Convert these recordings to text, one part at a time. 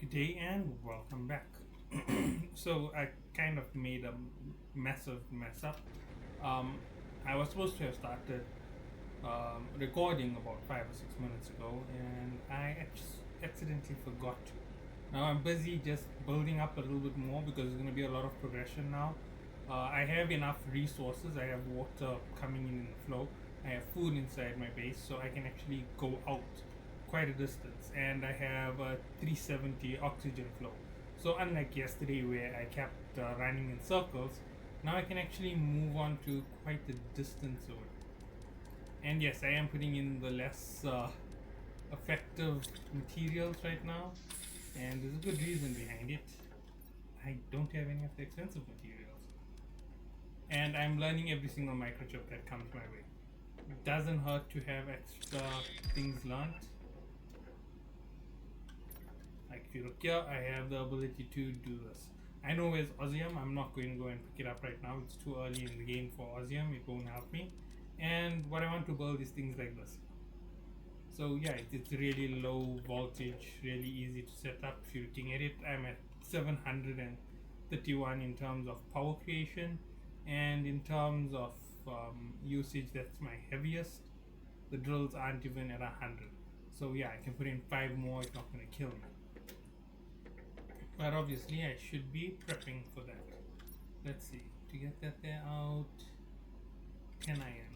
Good day and welcome back. So I kind of made a massive mess up. Um, I was supposed to have started recording about 5 or 6 minutes ago, and I accidentally forgot to. Now I'm busy just building up a little bit more because there's going to be a lot of progression now. I have enough resources. I have water coming in the flow. I have food inside my base, so I can actually go out quite a distance. And I have a 370 oxygen flow. So unlike yesterday where I kept running in circles, now I can actually move on to quite a distance away. And yes, I am putting in the less effective materials right now, and there's a good reason behind it. I don't have any of the expensive materials, and I'm learning every single microchip that comes my way. It doesn't hurt to have extra things learned. Like if you look here, I have the ability to do this. I know where's Ozium. I'm not going to go and pick it up right now. It's too early in the game for Ozium. It won't help me. And what I want to build is things like this. So yeah, it's really low voltage, really easy to set up. If you're looking at it, I'm at 731 in terms of power creation, and in terms of usage, that's my heaviest. The drills aren't even at 100. So yeah, I can put in 5 more, it's not going to kill me. But obviously I should be prepping for that. Let's see, to get that there out, 10 iron.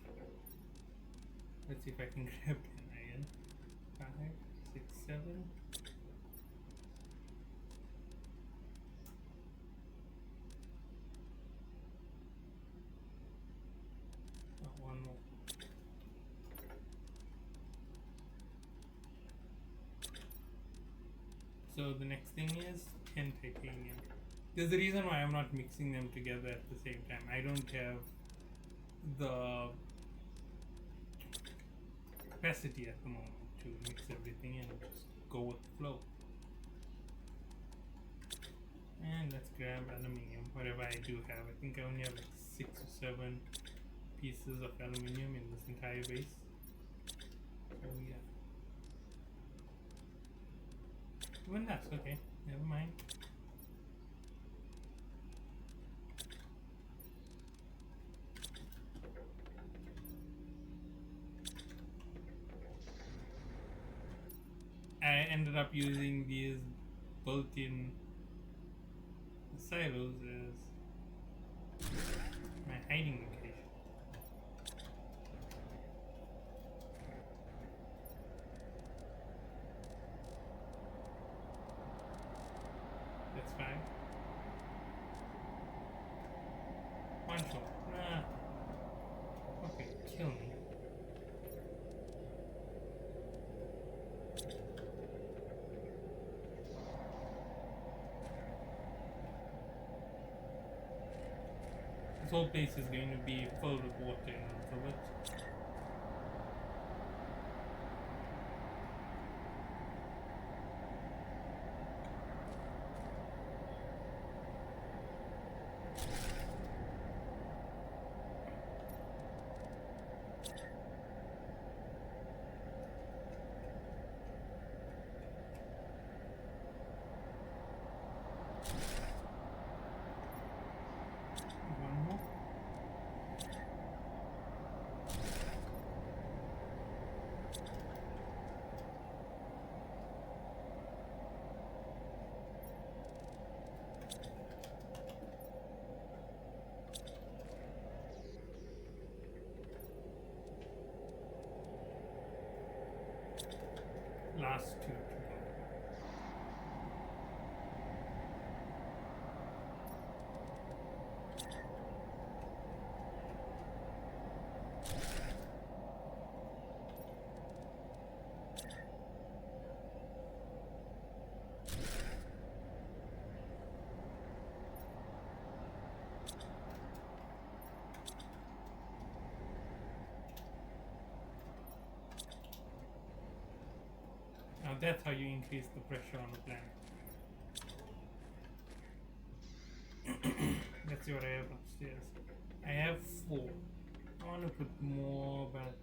Let's see if I can grab 10 iron. 5, 6, 7. One more. So the next thing is 10 titanium. There's a reason why I'm not mixing them together at the same time. I don't have the capacity at the moment to mix everything and just go with the flow. And let's grab aluminium, whatever I do have. I think I only have like 6 or 7 pieces of aluminium in this entire base. So yeah. Even that's okay, never mind. I ended up using these built-in silos as my hiding location. That's fine. One shot. Nah. Okay, kill me. This whole place is going to be filled with water in a little bit. One more. Last two to go. Now that's how you increase the pressure on the planet. Let's see what I have upstairs. I have 4. I want to put more, but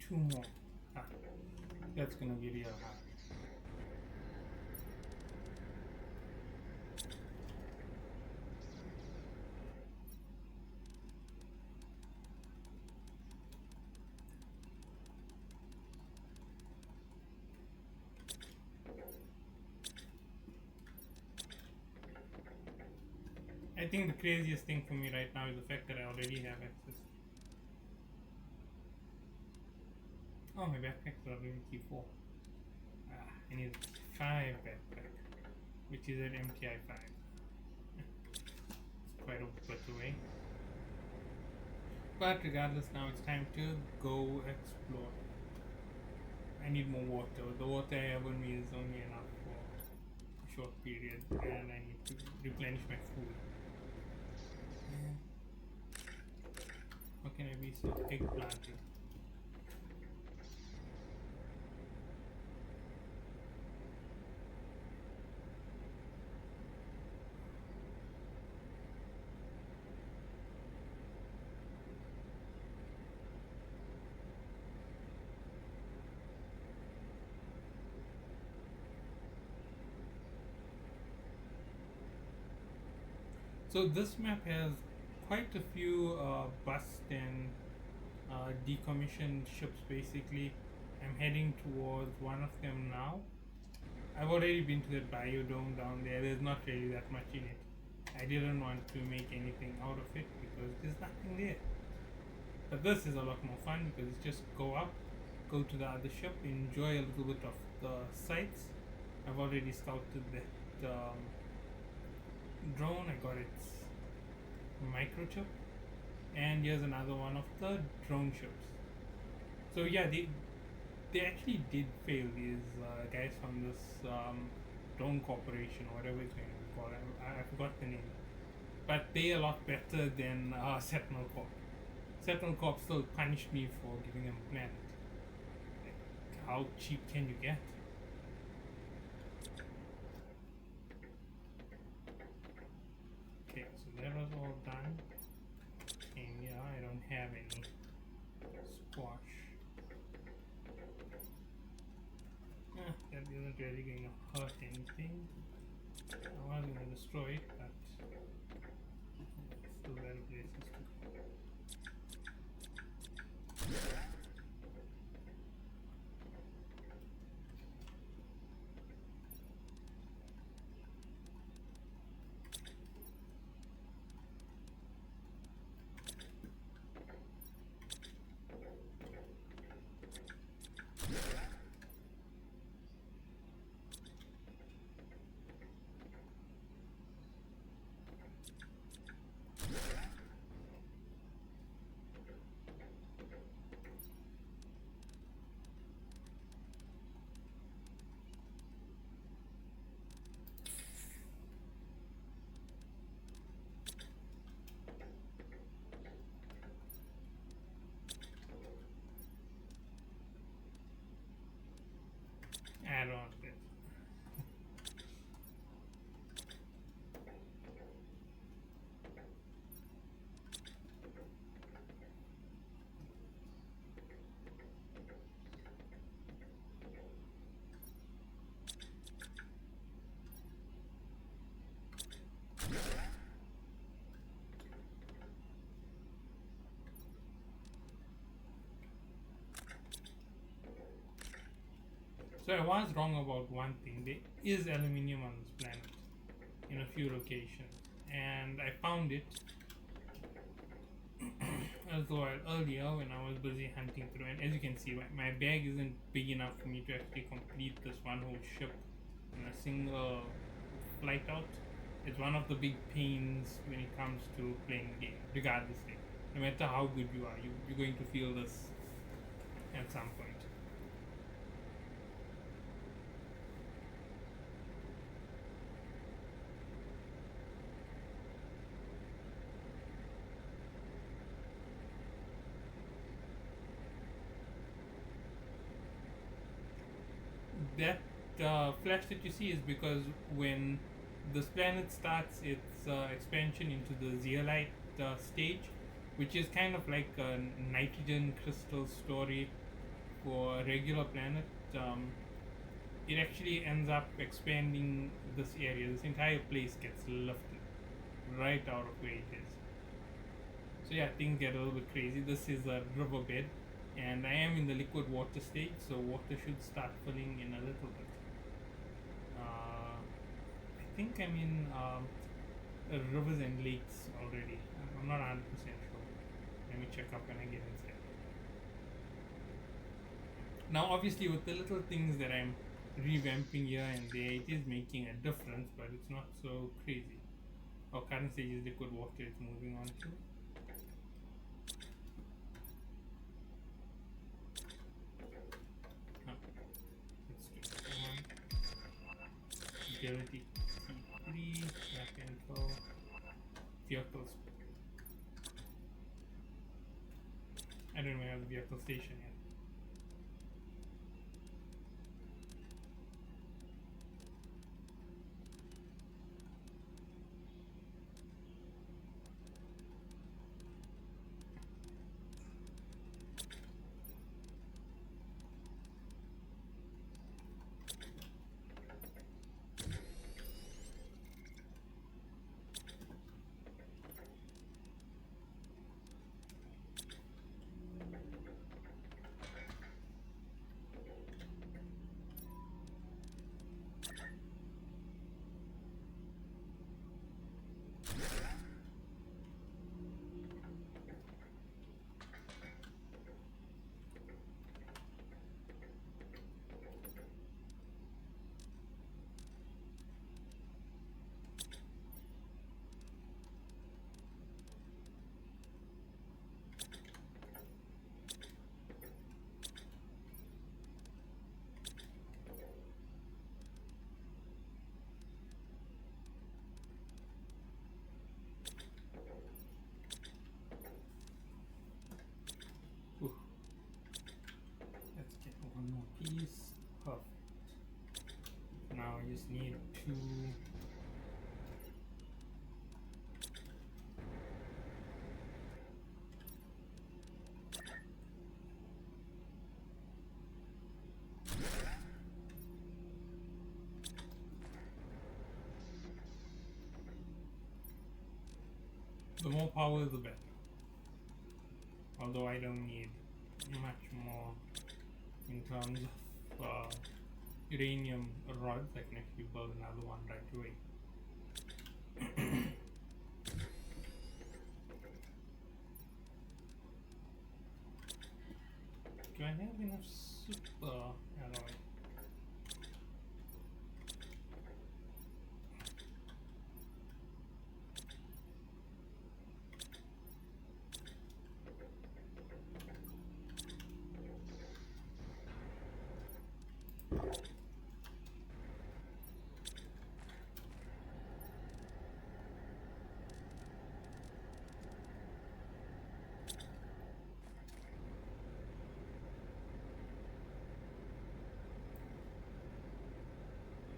2 more. Ah, that's gonna be real hard. I think the craziest thing for me right now is the fact that I already have access. Oh, my backpack's already T4. I need 5 backpack, which is an MTI 5. It's quite a bit away. But regardless, now it's time to go explore. I need more water. The water I have on me is only enough for a short period, and I need to replenish my food. How can I be so eggplanted? So this map has quite a few bust and decommissioned ships basically. I'm heading towards one of them now. I've already been to the biodome down there. There's not really that much in it. I didn't want to make anything out of it because there's nothing there. But this is a lot more fun because it's just go up, go to the other ship, enjoy a little bit of the sights. I've already scouted that drone. I got its microchip, and here's another one of the drone ships. So yeah, they actually did fail. These guys from this drone corporation or whatever it's going to be called. I forgot the name, but they a lot better than Sentinel Corp. Sentinel Corp still punished me for giving them a planet. Like, how cheap can you get? Okay, so that was all done. And yeah, I don't have any squash. That isn't really going to hurt anything. I was going to destroy it, but still better places to go. Add on this. So I was wrong about one thing. There is aluminium on this planet in a few locations, and I found it a little while earlier when I was busy hunting through. And as you can see, my bag isn't big enough for me to actually complete this one whole ship in a single flight out. It's one of the big pains when it comes to playing the game, regardless. No matter how good you are, you're going to feel this at some point. That flash that you see is because when this planet starts its expansion into the zeolite stage, which is kind of like a nitrogen crystal story for a regular planet, it actually ends up expanding this area. This entire place gets lifted right out of where it is. So yeah, things get a little bit crazy. This is a riverbed, and I am in the liquid water stage, so water should start filling in a little bit. I think I'm in rivers and lakes already. I'm not 100% sure. Let me check up when I get inside. Now, obviously, with the little things that I'm revamping here and there, it is making a difference, but it's not so crazy. Our current stage is liquid water, it's moving on to. Oh, let's do one. Agility C3, back info, vehicles. I don't even have the vehicle station yet. Ooh. Let's get one more piece. Perfect. Now I just need to the more power the better. Although I don't need much more in terms of uranium rods, I can actually build another one right away. Do I have enough super alloy?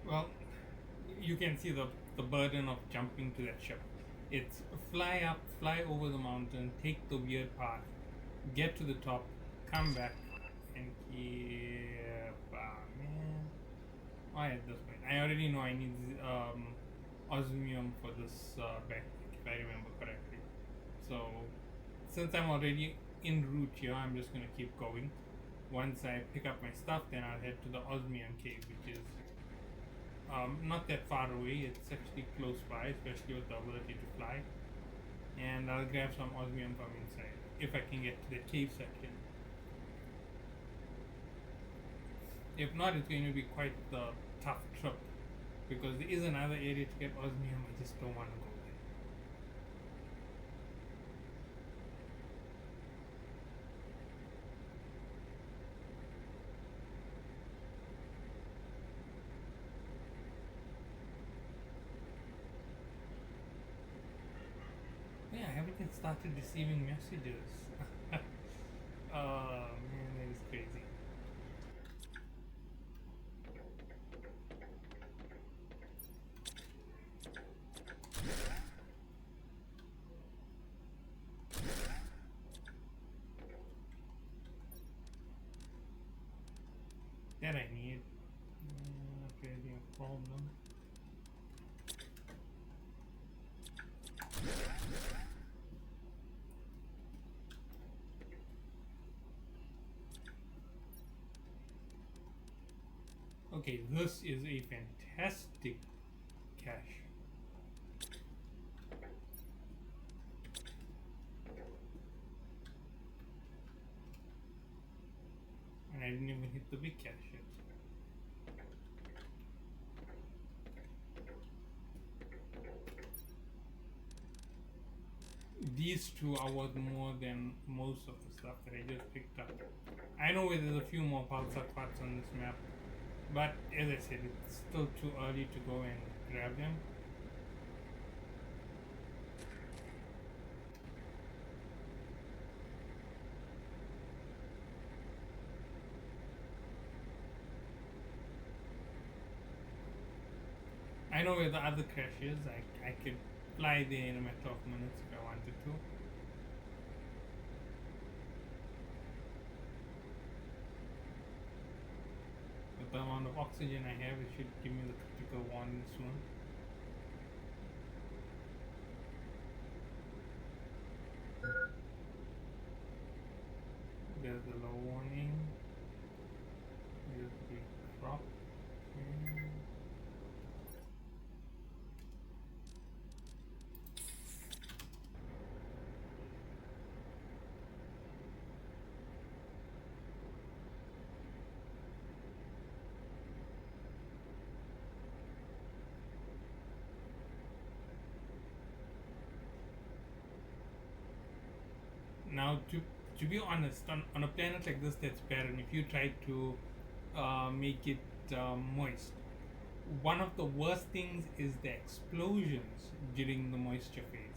Well, you can see the burden of jumping to that ship. It's fly up, fly over the mountain, take the weird path, get to the top, come back, and keep. Man. Why at this point? I already know I need osmium for this back, if I remember correctly. So, since I'm already en route here, I'm just gonna keep going. Once I pick up my stuff, then I'll head to the osmium cave, which is not that far away. It's actually close by, especially with the ability to fly. And I'll grab some osmium from inside if I can get to the cave section. If not, it's going to be quite the tough trip because there is another area to get osmium. I just don't want to go there. Yeah, I haven't yet started receiving messages. Oh man, that is crazy. that I need. Not really a problem. Okay, this is a fantastic cache. And I didn't even hit the big cache yet. These two are worth more than most of the stuff that I just picked up. I know there's a few more pulsar parts on this map, but as I said, it's still too early to go and grab them. I know where the other cache is. I could fly there in a matter of minutes if I wanted to. With the amount of oxygen I have, it should give me the critical warning soon. There's the low warning. There's the crop. Now, to be honest, on a planet like this that's barren, if you try to make it moist, one of the worst things is the explosions during the moisture phase.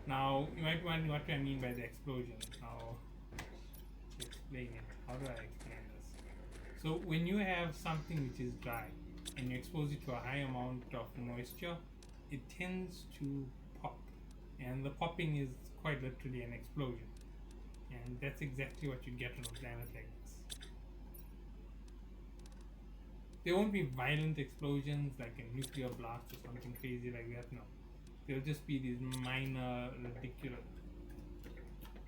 Now, you might wonder what do I mean by the explosions. Now, to explain it, how do I explain this? So, when you have something which is dry and you expose it to a high amount of moisture, it tends to pop, and the popping is quite literally an explosion. And that's exactly what you get on a planet like this. There won't be violent explosions like a nuclear blast or something crazy like that, no. There'll just be these minor, ridiculous...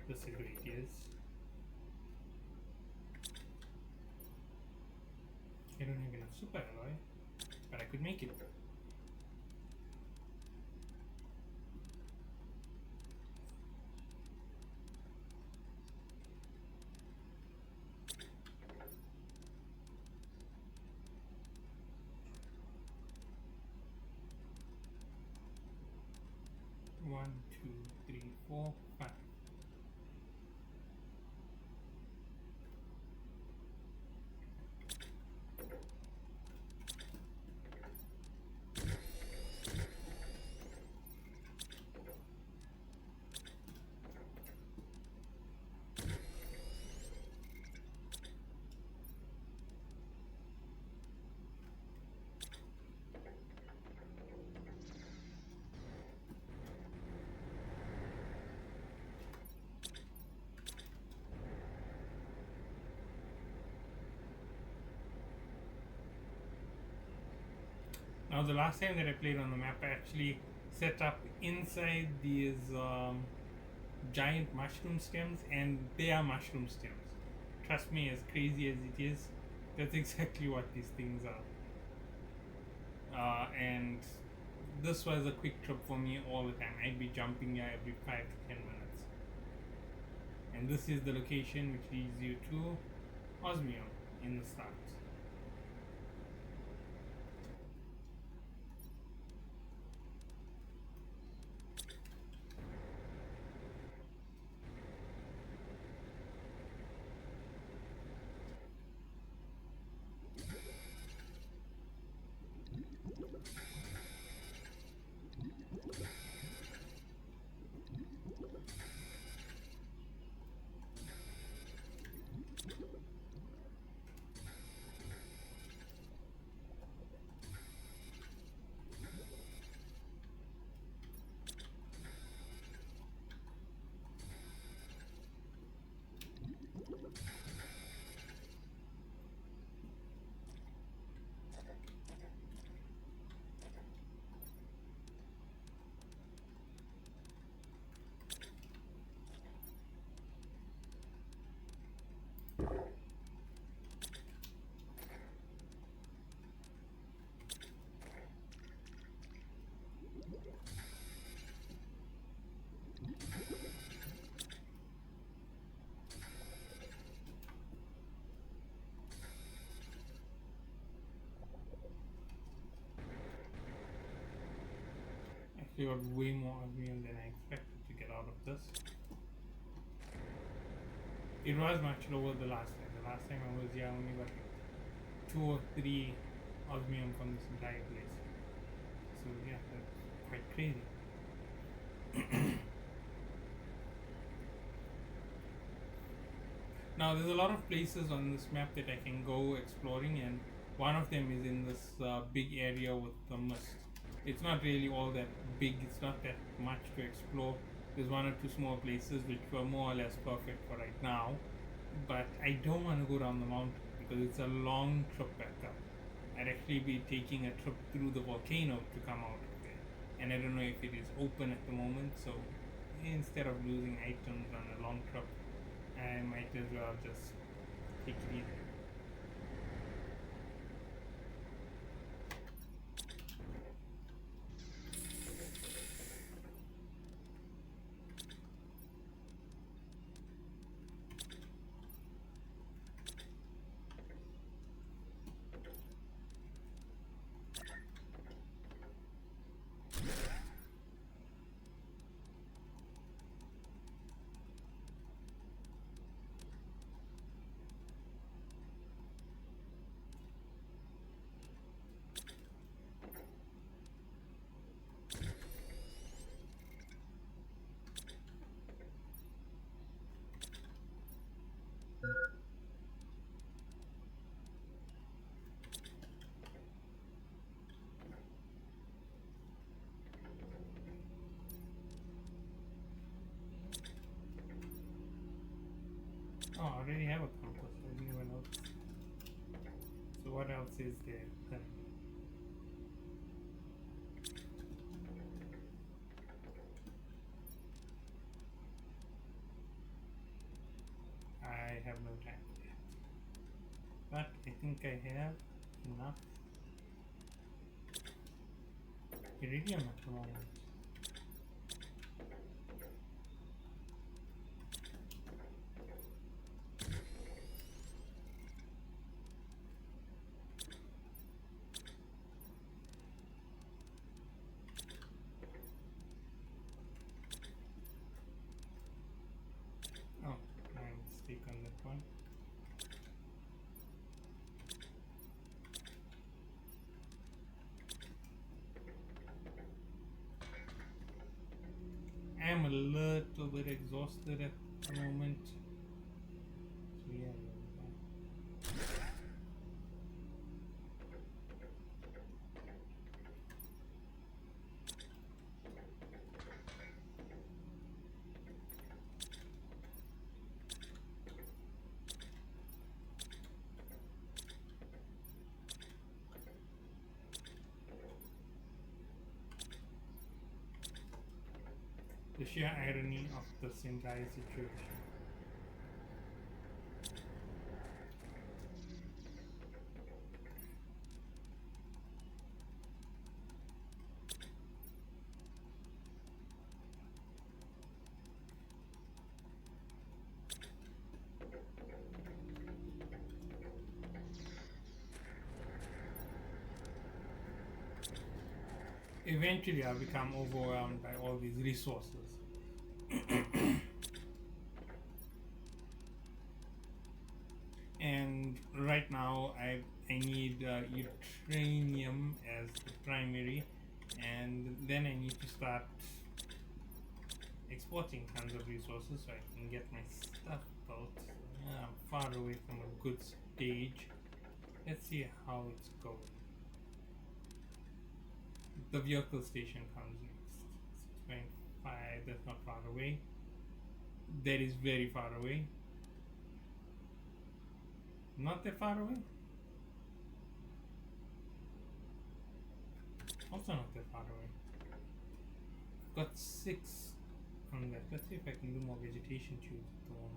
This is what it is. I don't have enough super alloy, but I could make it. One, two, three, four, five. Now the last time that I played on the map, I actually set up inside these giant mushroom stems, and they are mushroom stems. Trust me, as crazy as it is, that's exactly what these things are. And this was a quick trip for me all the time. I'd be jumping here every 5 to 10 minutes. And this is the location which leads you to Osmium in the start. actually got way more osmium than I expected to get out of this. It was much lower the last time. The last time I was here, I only got 2 or 3 osmium from this entire place. So yeah, that's quite crazy. Now there's a lot of places on this map that I can go exploring, and one of them is in this big area with the mist. It's not really all that big, it's not that much to explore. There's 1 or 2 small places which were more or less perfect for right now, but I don't want to go down the mountain because it's a long trip back up. I'd actually be taking a trip through the volcano to come out of there, and I don't know if it is open at the moment, so instead of losing items on a long trip, I might as well just take it easy. Oh, I already have a compass. I didn't even notice. So what else is there? I have no time yet. But I think I have enough iridium at the moment. Oh, my mistake on that one. I am a little bit exhausted at the moment. So yeah. The sheer irony of this entire situation. Eventually, I'll become overwhelmed by all these resources. And right now, I need uranium as the primary, and then I need to start exporting tons of resources so I can get my stuff built. I'm far away from a good stage. Let's see how it's going. The vehicle station comes next. 6.5, that's not far away. That is very far away. Not that far away. Also not that far away. Got 6 on that. Let's see if I can do more vegetation tubes at the moment.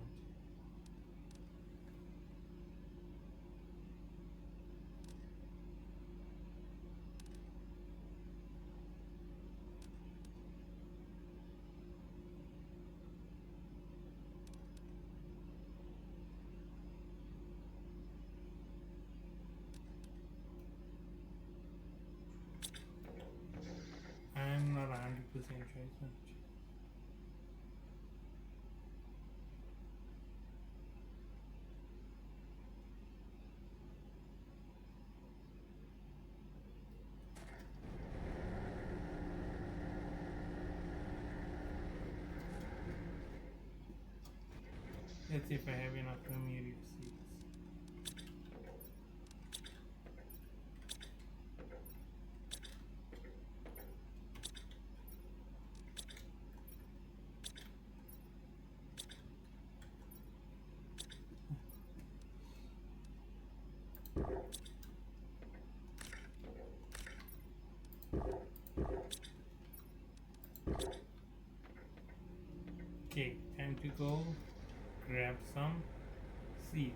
I'm not 100% the same choice. Huh? Let's see if I have enough Lemuria seeds. Okay, time to go grab some seeds.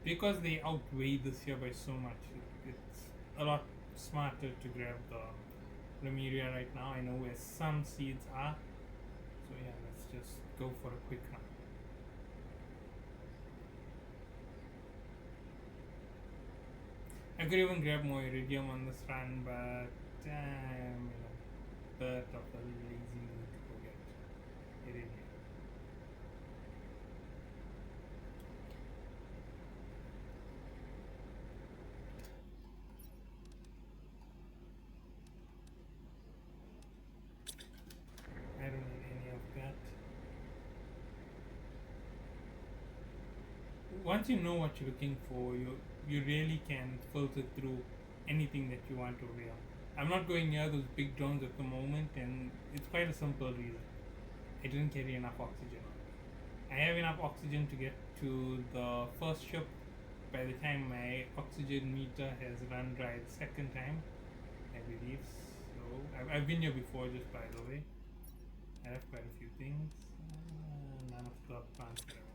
Because they outweigh this here by so much, it's a lot smarter to grab the Lemuria right now. I know where some seeds are. So yeah, let's just go for a quick run. I could even grab more iridium on this run, but I'm in a bit of a lazy mood to go get iridium. I don't need any of that. Once you know what you're looking for, you really can filter through anything that you want over here. I'm not going near those big drones at the moment, and it's quite a simple reason. I didn't carry enough oxygen. I have enough oxygen to get to the first ship by the time my oxygen meter has run dry the second time, I believe. So I've been here before, just by the way. I have quite a few things. None of the plants that I want.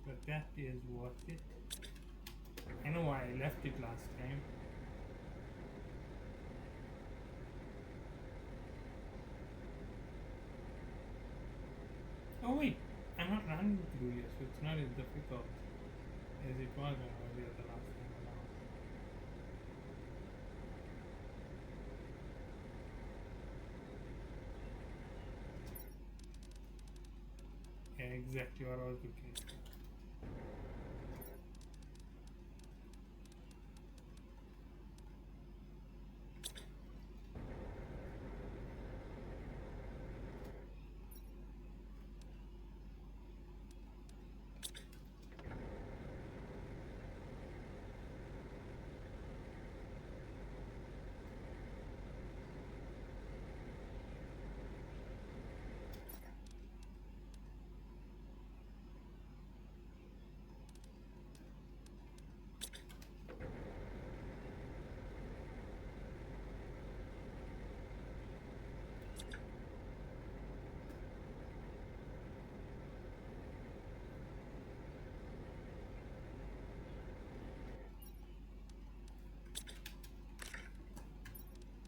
But that is worth it. I know why I left it last time. Oh wait, I'm not running through here, so it's not as difficult as it was when I was here the last time around. Yeah, exactly what I was looking for.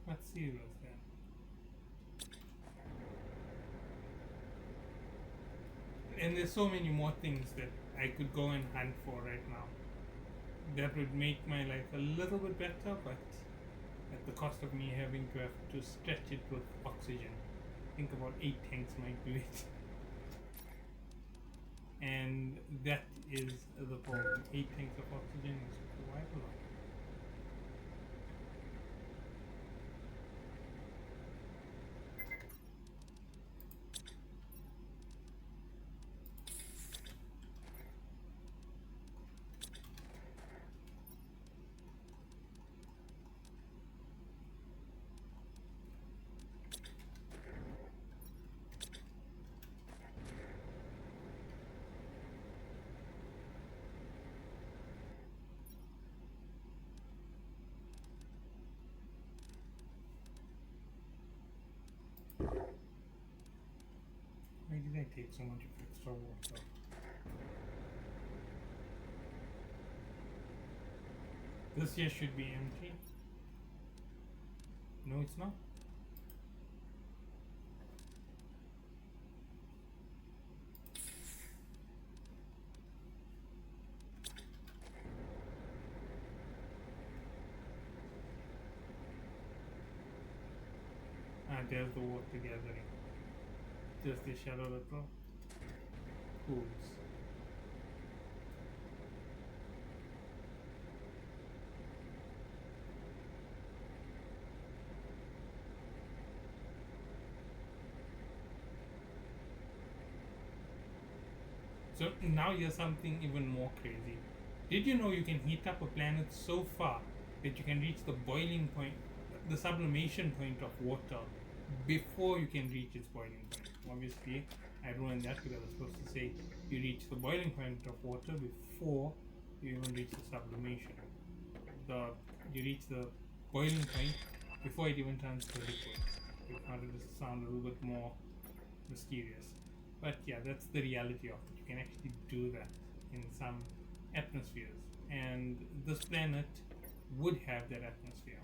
What seed was that? And there's so many more things that I could go and hunt for right now. That would make my life a little bit better, but at the cost of me having to have to stretch it with oxygen. I think about 8 tanks might do it. And that is the problem. 8 tanks of oxygen is quite a lot. Why did I take so much of extra water? This here should be empty. No, it's not. there's the water gathering. Just the shallow little pools. So now here's something even more crazy. Did you know you can heat up a planet so far that you can reach the boiling point, the sublimation point of water before you can reach its boiling point? Obviously, I ruined that because I was supposed to say you reach the boiling point of water before you even reach the sublimation. You reach the boiling point before it even turns to liquid. I wanted to sound a little bit more mysterious. But yeah, that's the reality of it. You can actually do that in some atmospheres, and this planet would have that atmosphere.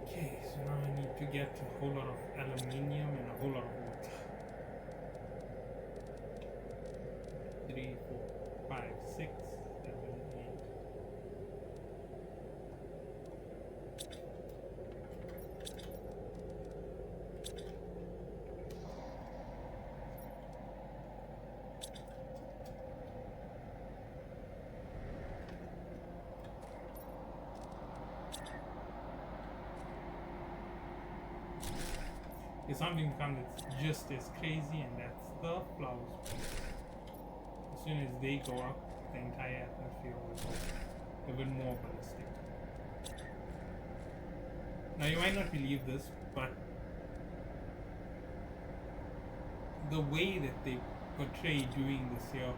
Okay, so now I need to get a whole lot of aluminium and a whole lot of water. 3, 4, 5, 6, 7, 8. There's something come that's just as crazy, and that's the flowers. As soon as they go up, the entire atmosphere will go even more ballistic. Now you might not believe this, but the way that they portray doing this here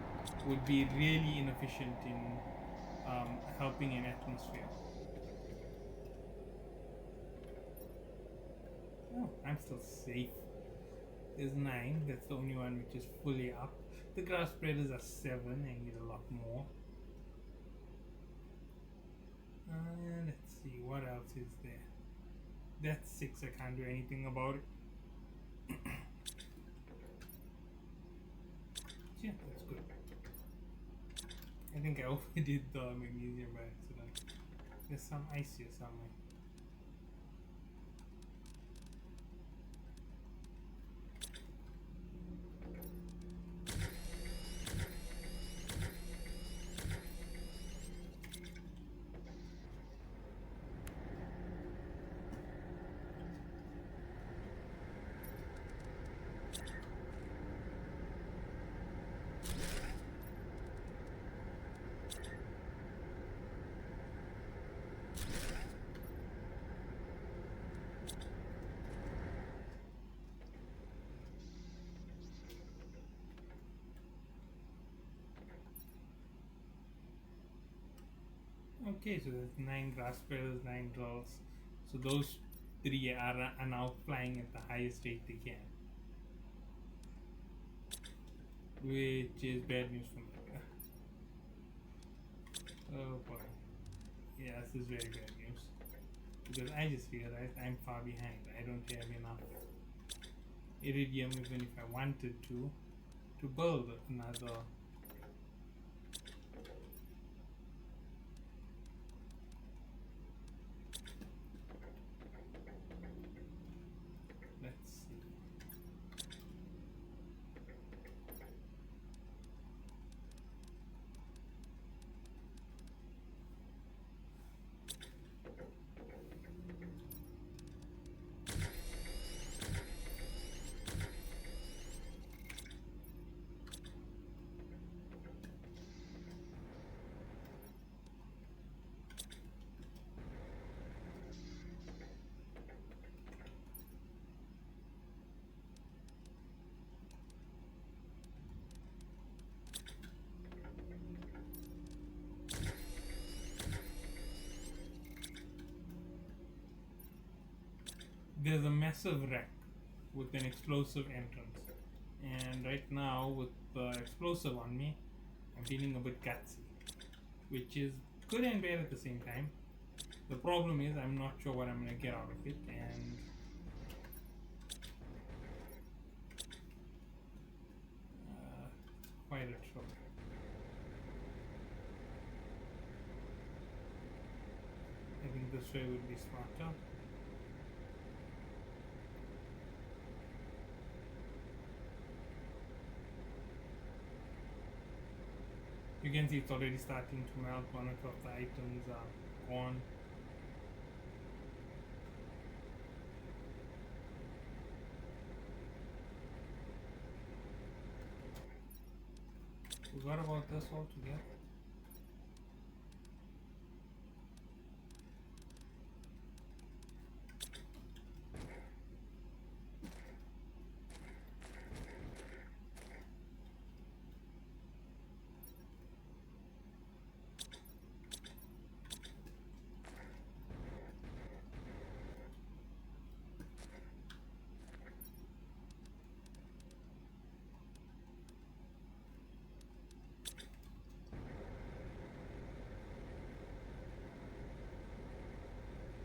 would be really inefficient in helping an atmosphere. Oh, I'm still safe. There's 9. That's the only one which is fully up. The grass spreaders are 7. I need a lot more. Let's see, what else is there? That's 6. I can't do anything about it. Yeah, that's good. I think I overdid the magnesium by accident. There's some ice here somewhere. Okay, so there's 9 grass spreaders, 9 drills. So those 3 are now flying at the highest rate they can. Which is bad news for me. Oh boy. Yeah, this is very bad news. Because I just realized I'm far behind. I don't have enough iridium, even if I wanted to build another. there's a massive wreck with an explosive entrance. And right now, with the explosive on me, I'm feeling a bit gutsy, which is good and bad at the same time. The problem is, I'm not sure what I'm gonna get out of it, and quite a trouble. I think this way would be smarter. You can see it's already starting to melt. One of the items are gone. Forgot about this altogether.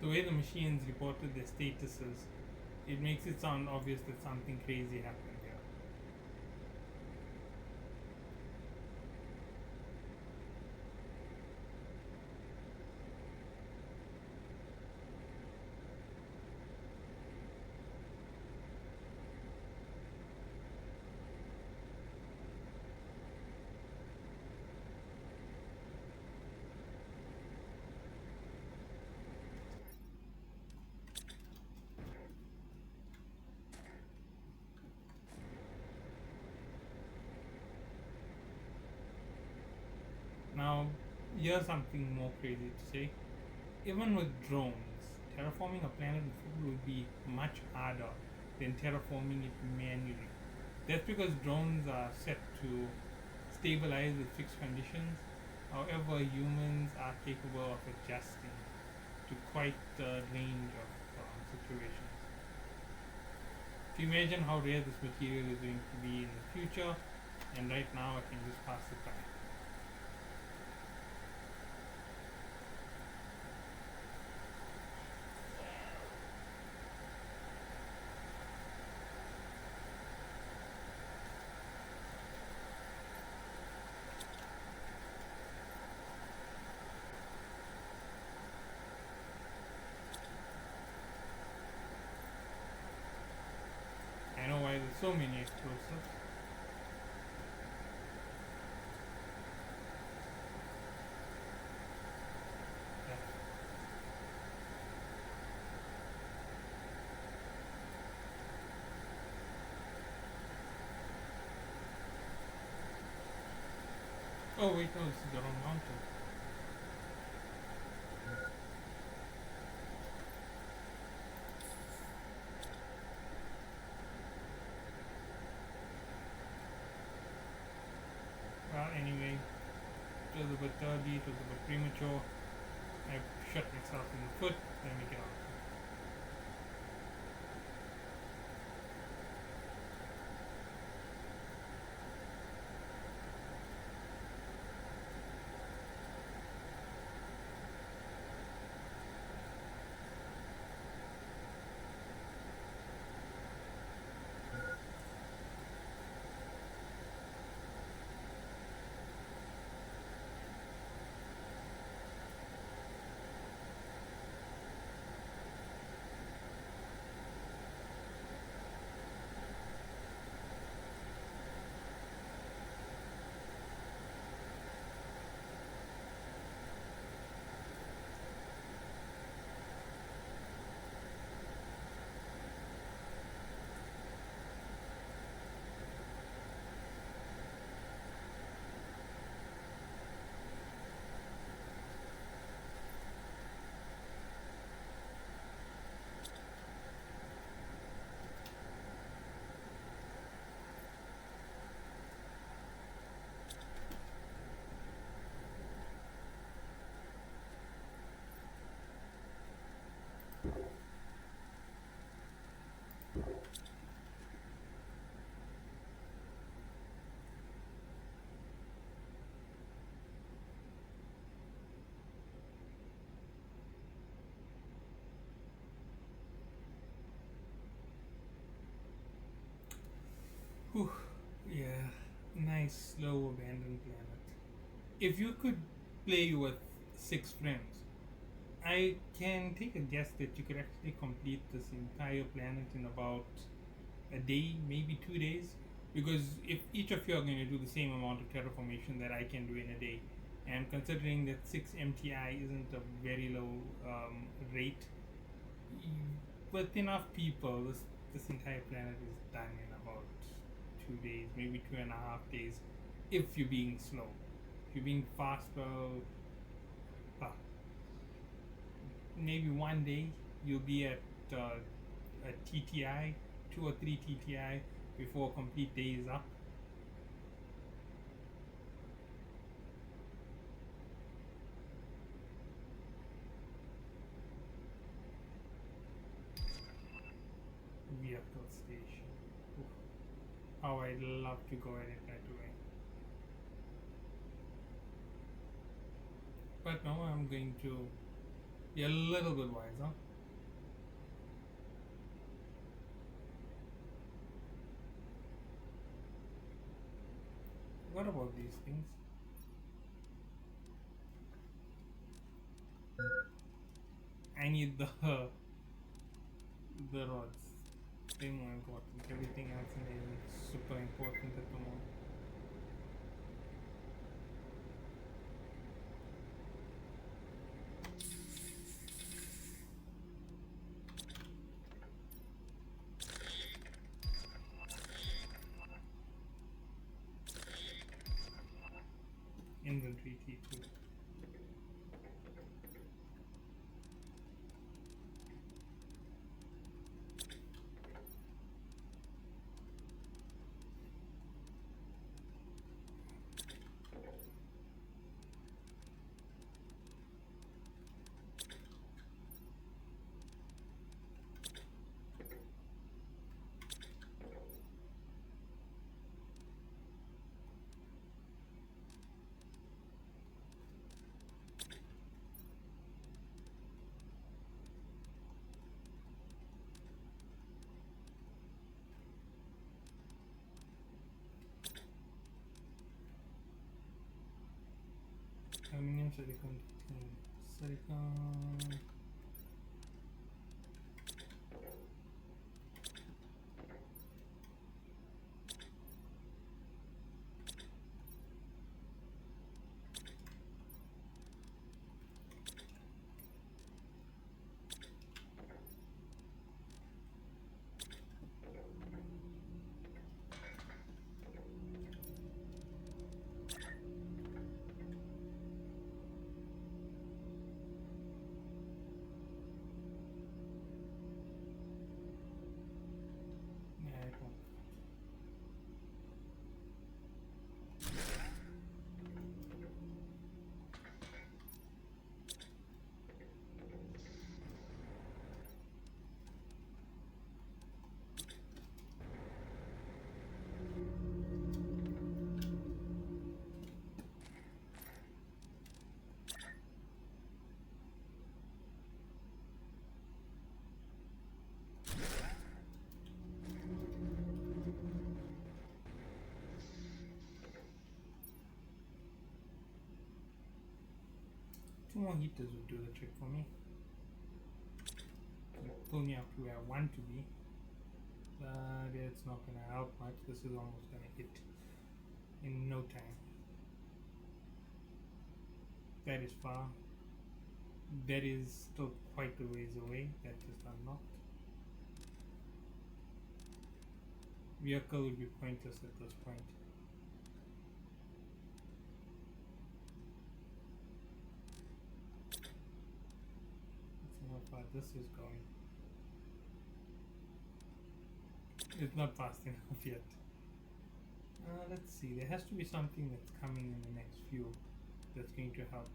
The way the machines reported their statuses, it makes it sound obvious that something crazy happened here. Now, here's something more crazy to say. Even with drones, terraforming a planet with food would be much harder than terraforming it manually. That's because drones are set to stabilize with fixed conditions. However, humans are capable of adjusting to quite a range of situations. If you imagine how rare this material is going to be in the future, and right now I can just pass it by. I know why there's so many explosives. Yeah. Oh wait, no, this is the wrong mountain. Well, anyway, it was a bit early, it was a bit premature. I shot myself in the foot, let me get out. Whew, yeah, nice, slow, abandoned planet. If you could play with 6 friends, I can take a guess that you could actually complete this entire planet in about a day, maybe 2 days. Because if each of you are going to do the same amount of terraformation that I can do in a day, and considering that 6 MTI isn't a very low rate, with enough people, this entire planet is done in about 2 days, maybe 2.5 days, if you're being slow. If you're being fast, well, uh, maybe one day you'll be at a TTI, 2 or 3 TTI before a complete day is up. Vehicle station. Oof. How I'd love to go at it that way. But now I'm going to be a little bit wiser. What about these things? I need the rods. Way more important. Everything else in there is super important at the moment. Inventory T2. Aluminum, silicon, silicon. Yeah, I don't. Two more heaters would do the trick for me. Pull me up to where I want to be. But it's not gonna help much. This is almost gonna hit in no time. That is far. That is still quite a ways away. That is unlocked. Vehicle would be pointless at this point. Let's see how far this is going. It's not fast enough yet. Let's see. There has to be something that's coming in the next few that's going to help.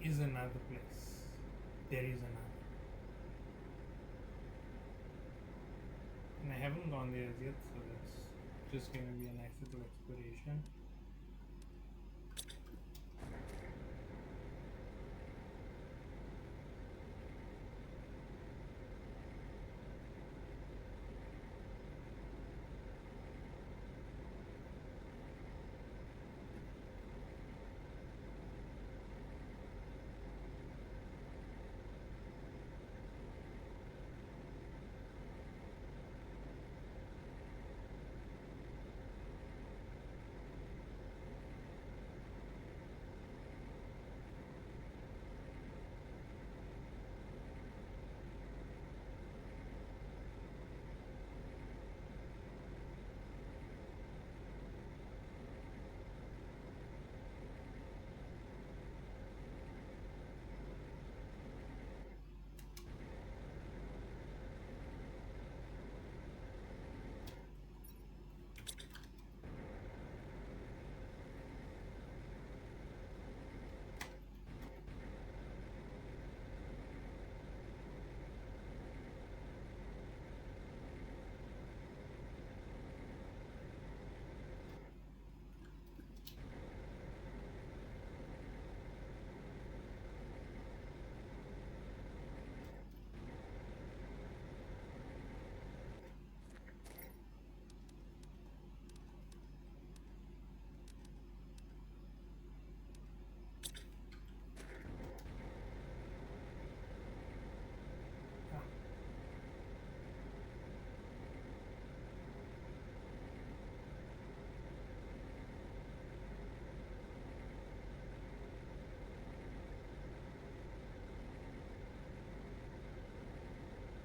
is another place. There is another. And I haven't gone there yet, so that's just going to be a nice little exploration.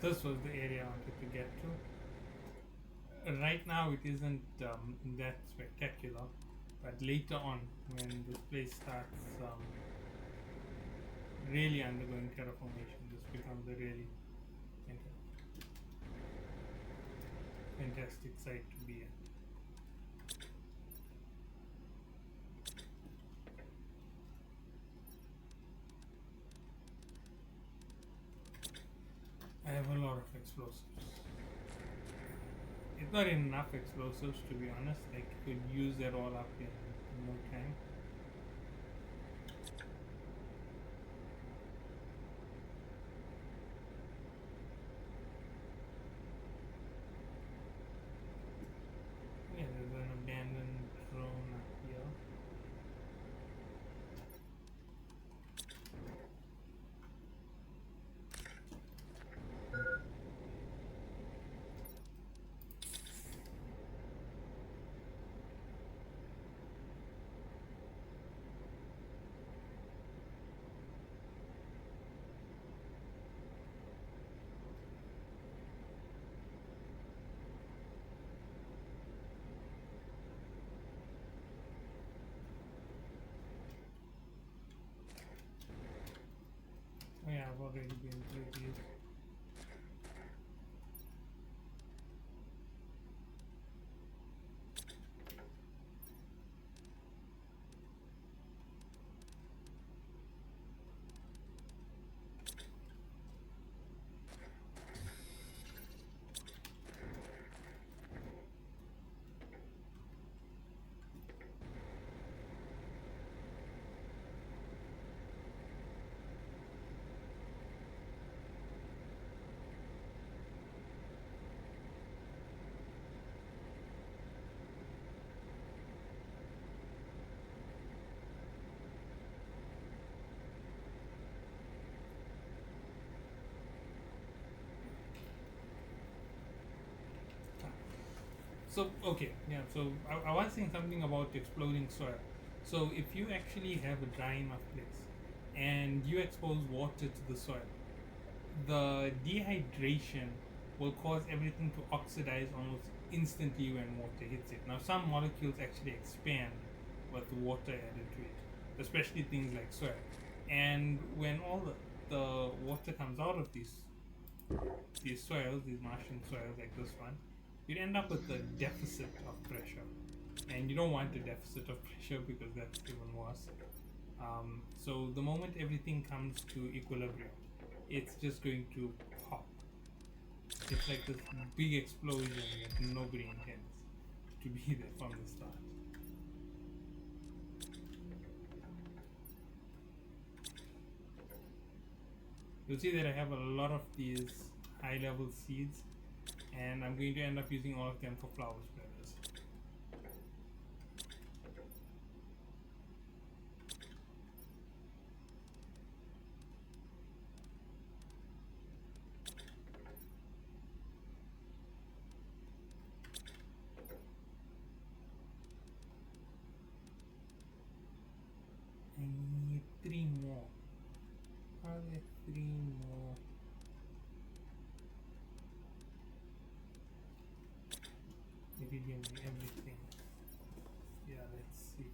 This was the area I wanted to get to. Right now it isn't that spectacular, but later on when this place starts really undergoing terraformation, this becomes a really fantastic site to be in. I have a lot of explosives. It's not enough explosives, to be honest. I could use that all up in no time. Yeah, there's an abandoned drone up here. Oh yeah, I've already been through these. So okay, yeah. So I was saying something about exploding soil. So if you actually have a dry enough place, and you expose water to the soil, the dehydration will cause everything to oxidize almost instantly when water hits it. Now some molecules actually expand with water added to it, especially things like soil. And when all the water comes out of these soils, these Martian soils like this one, you'd end up with a deficit of pressure. And you don't want a deficit of pressure because that's even worse. So the moment everything comes to equilibrium, it's just going to pop. It's like this big explosion that nobody intends to be there from the start. You'll see that I have a lot of these high level seeds, and I'm going to end up using all of them for flower spreaders. I need 3 more. Are there 3 more? Iridium, everything. Yeah, let's see.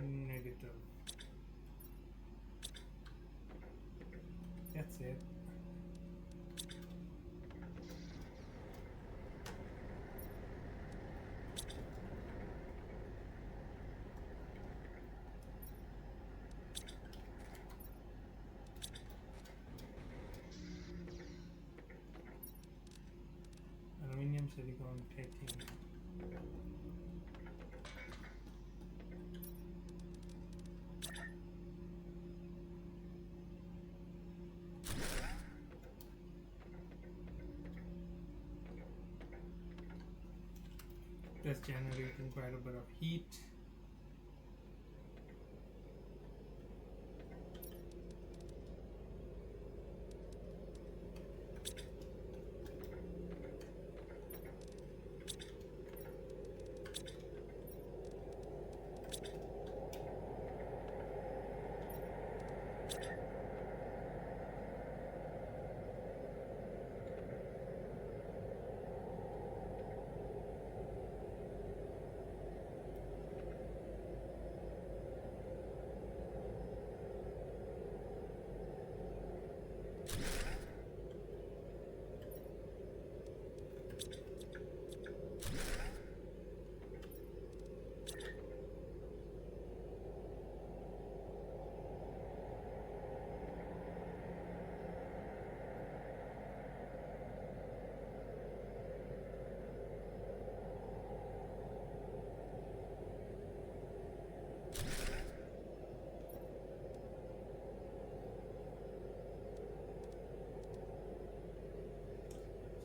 Negative. That's it. Aluminium, silicon, titanium. That's generating quite a bit of heat.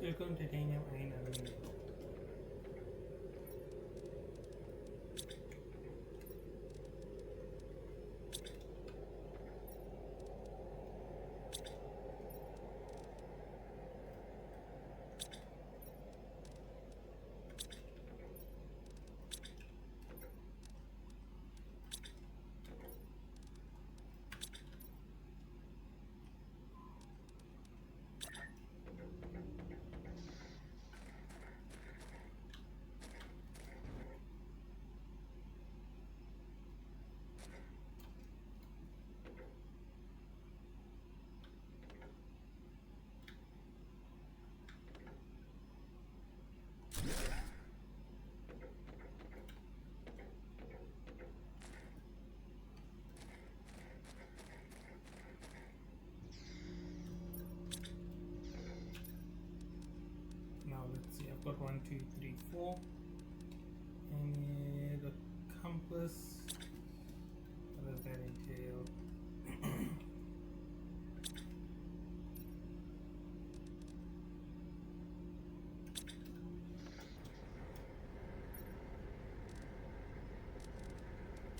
Silicon, titanium, iron, aluminium. Now let's see, I've got 1, 2, 3, 4. I need a compass. What does that entail?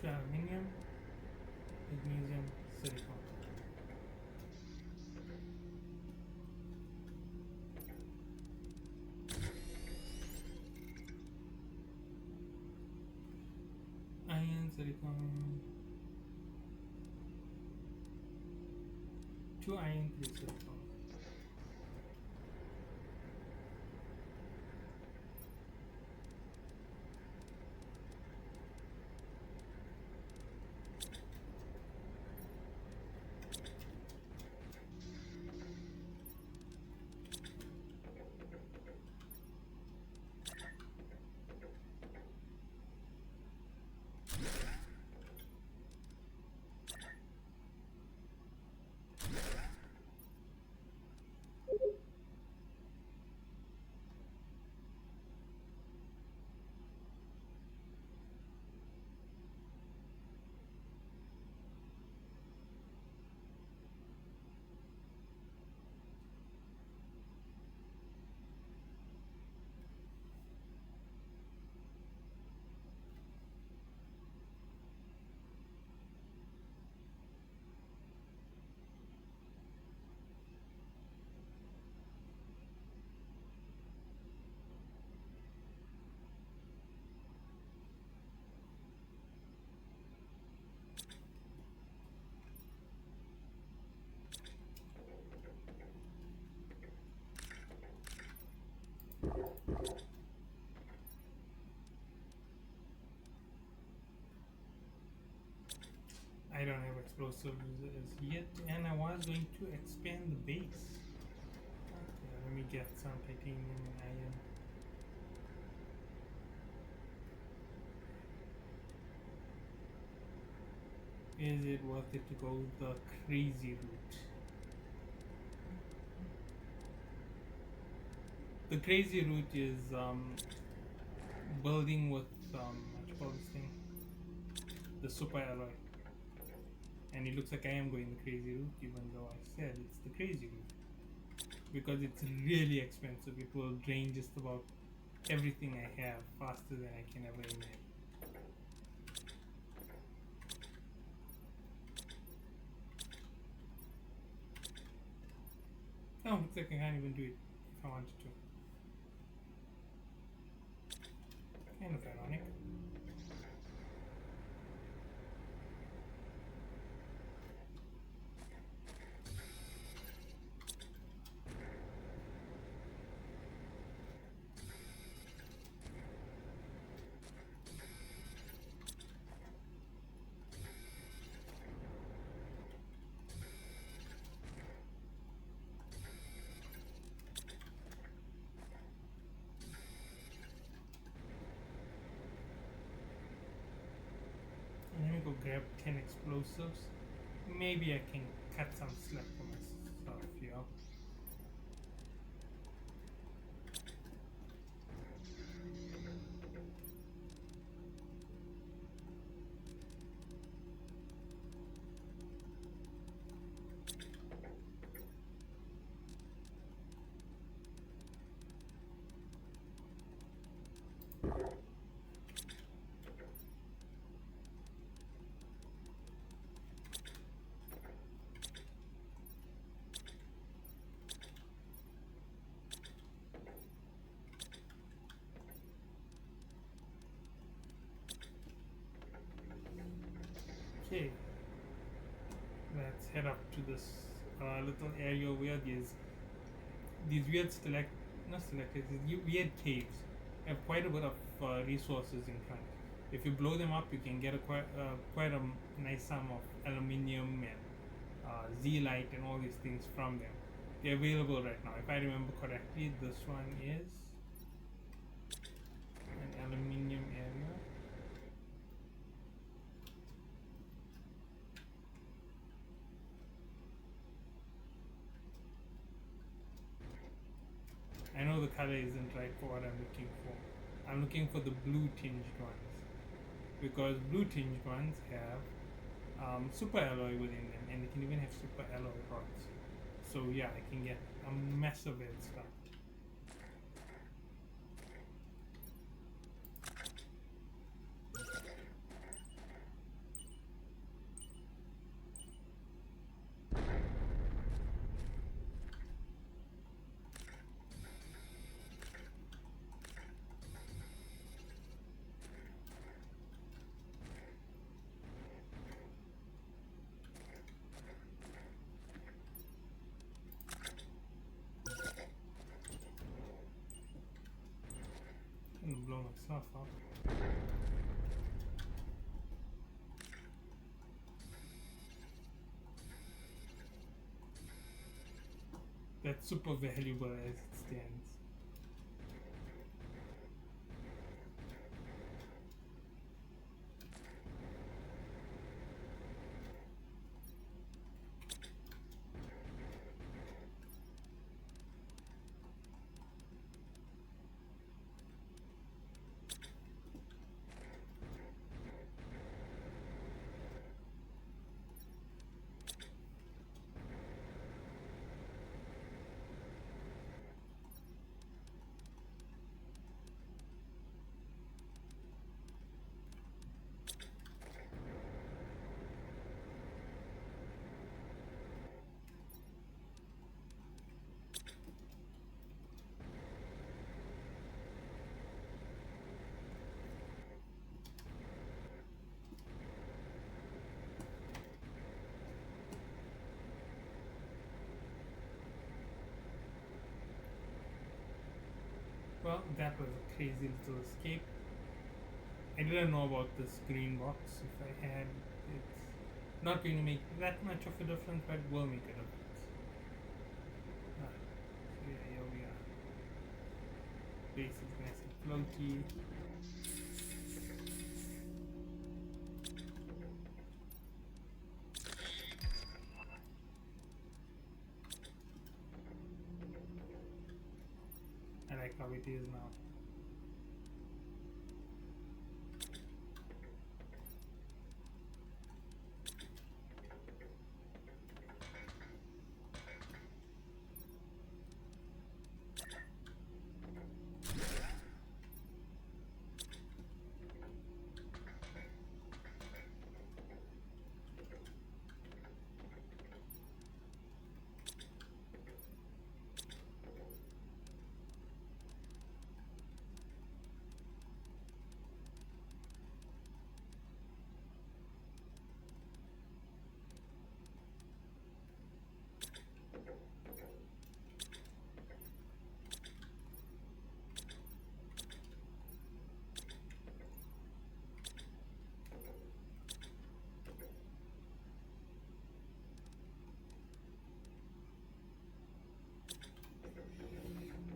Aluminium, magnesium, silicon. Iron, silicon. 2 iron, 3 silicon. explosives as yet, and I was going to expand the base. Okay, let me get some titanium and iron. Is it worth it to go the crazy route? The crazy route is building with what you call this thing? The super alloy. And it looks like I am going the crazy route, even though I said it's the crazy route. Because it's really expensive. It will drain just about everything I have faster than I can ever imagine. Oh, looks like I can't even do it if I wanted to. Kind of ironic. Let me go grab 10 explosives. Maybe I can cut some slack for myself here. Okay, let's head up to this little area where these weird these weird caves have quite a bit of resources in front. If you blow them up, you can get quite a nice sum of aluminium and zeolite and all these things from them. They're available right now. If I remember correctly, this one is an aluminium area. I know the color isn't right for what I'm looking for. I'm looking for the blue tinged ones, because blue tinged ones have super alloy within them, and they can even have super alloy rods. So yeah, I can get a massive head start. I'm gonna blow myself up. That's super valuable as it stands. Well, that was a crazy little escape. I didn't know about this green box. If I had it, Not going to make that much of a difference, but will make a difference. So yeah, here we are. Base is nice and floaty. I like how it is now.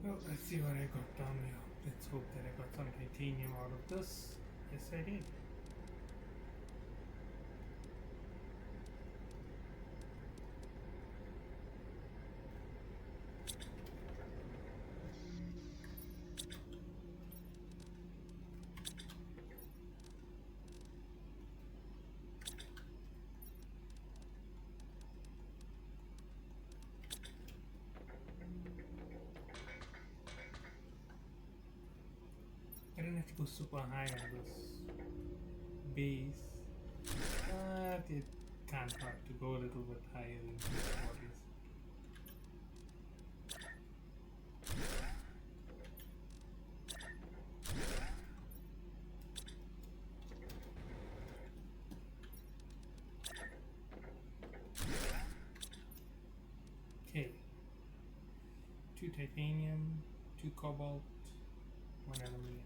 Well, let's see what I got down here. Let's hope that I got some titanium out of this. Yes, I did. I don't have to go super high on this base, but it can't hurt to go a little bit higher than these bodies. Okay, 2 titanium, 2 cobalt, 1 aluminium.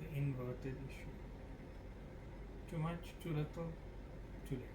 The inverted issue. Too much, too little, too late.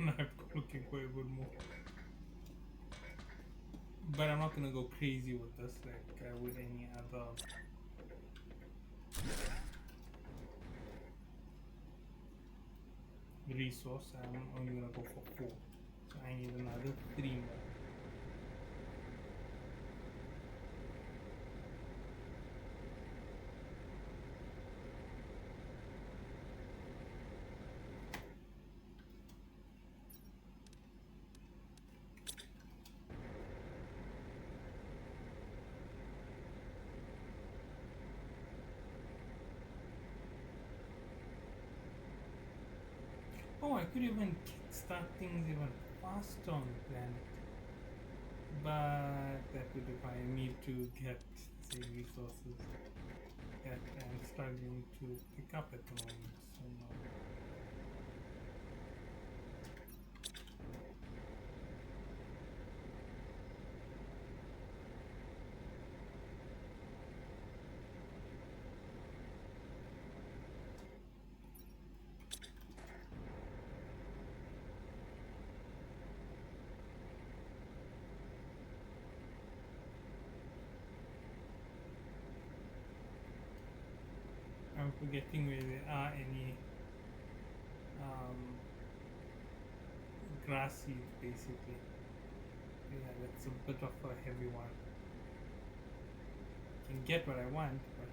Not looking for a good move. But I'm not gonna go crazy with this like with any other resource. I'm only gonna go for 4. So I need another 3 more. Oh, I could even kickstart things even faster on the planet. But that would require me to get, say, resources that I'm struggling to pick up at the moment. So no. I'm forgetting where there are any grass seeds basically. Yeah, that's a bit of a heavy one. Can get what I want, but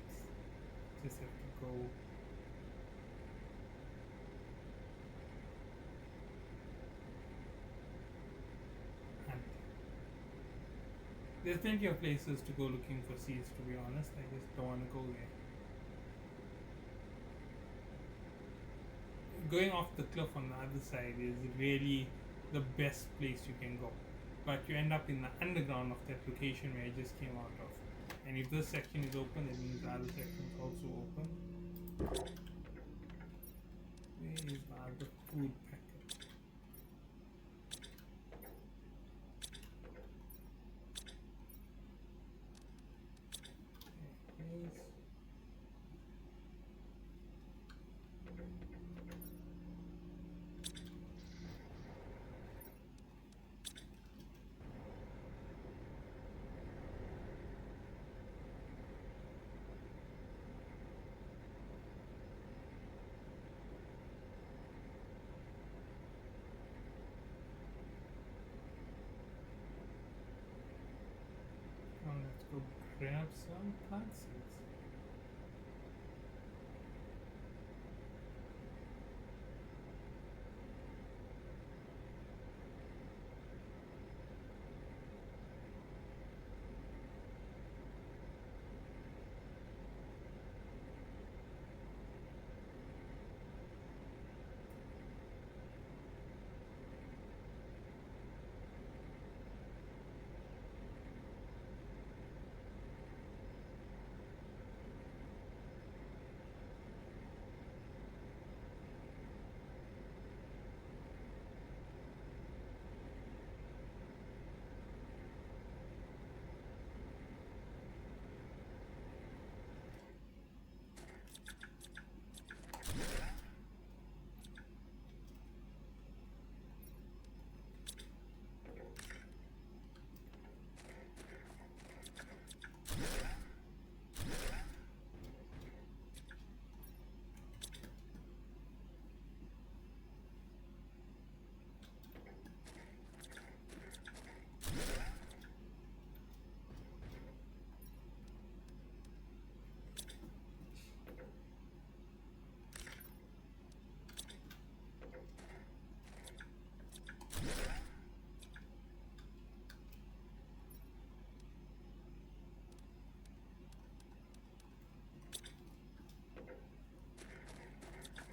just have to go. Hunt. There's plenty of places to go looking for seeds, to be honest. I just don't want to go there. Going off the cliff on the other side is really the best place you can go. But you end up in the underground of that location where I just came out of. And if this section is open, that means the other section is also open. Where is the other food packet? There it is. Now let's go grab some plant seeds.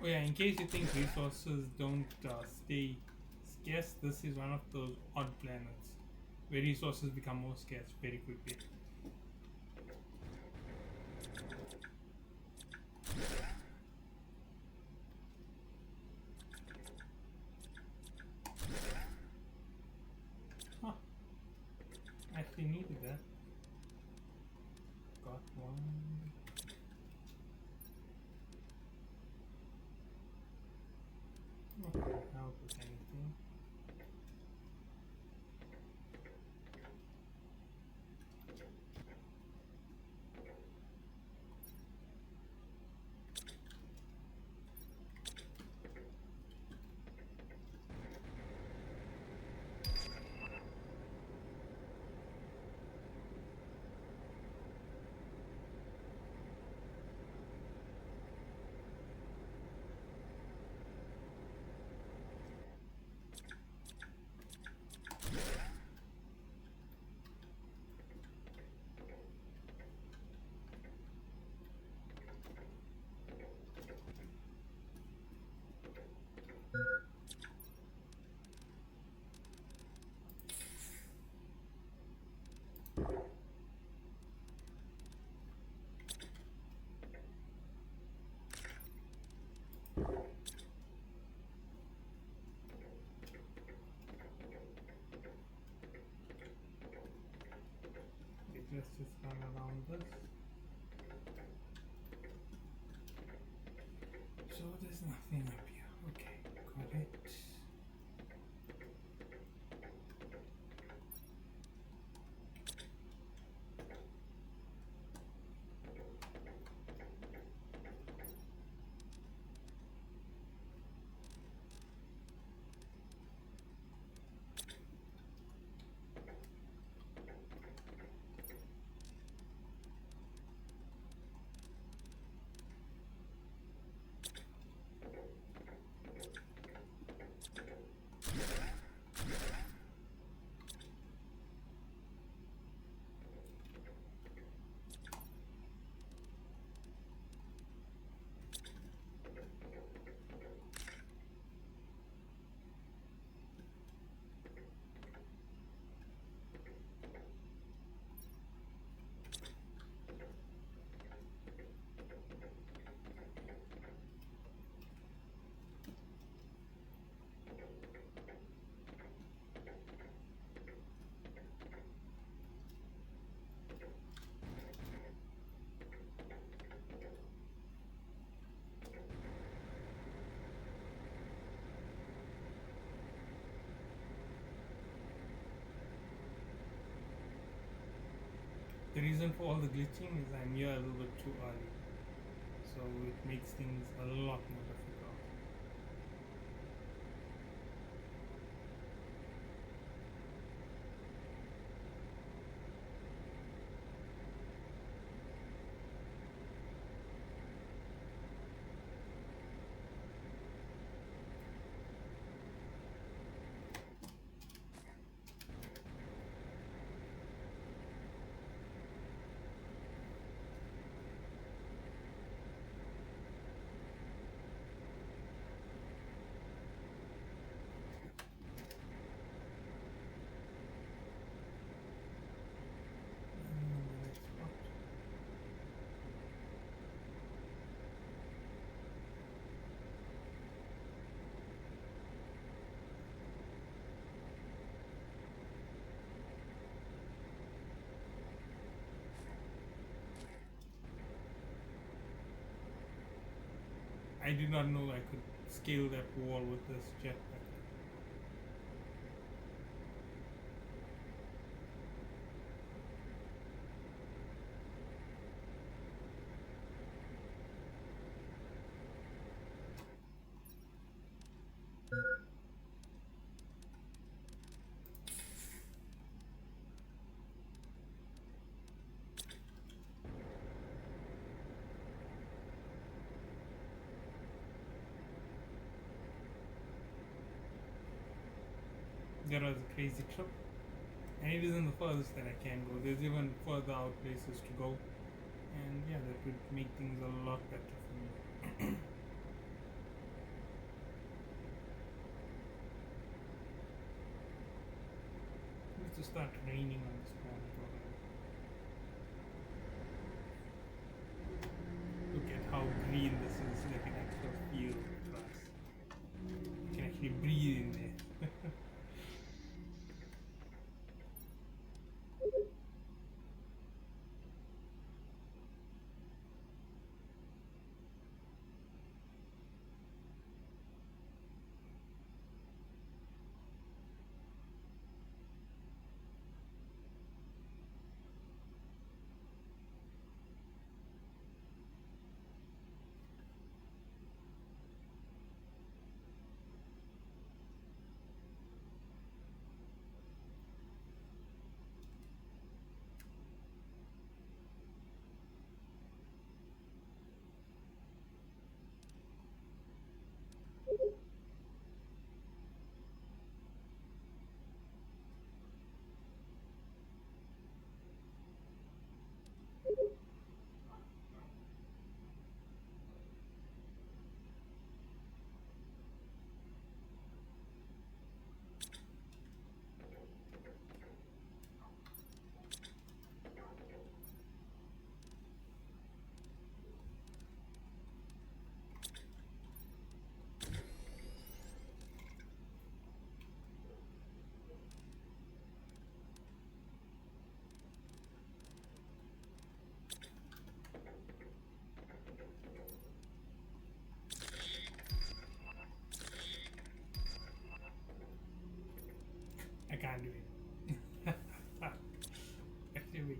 Oh yeah, in case you think resources don't stay scarce, this is one of those odd planets where resources become more scarce very quickly. Huh. Actually needed that. Got one. Not gonna help with anything. let's just run around this. So there's nothing up here. Okay, got it. The reason for all the glitching is I'm here a little bit too early, so it makes things a lot more difficult. And the next part. I did not know I could scale that wall with this jetpack. That was a crazy trip, and it isn't the furthest that I can go. There's even further out places to go, and yeah, that would make things a lot better for me. It's to start raining on this planet already. Look at how green this is, like an actual field grass. You can actually breathe in there.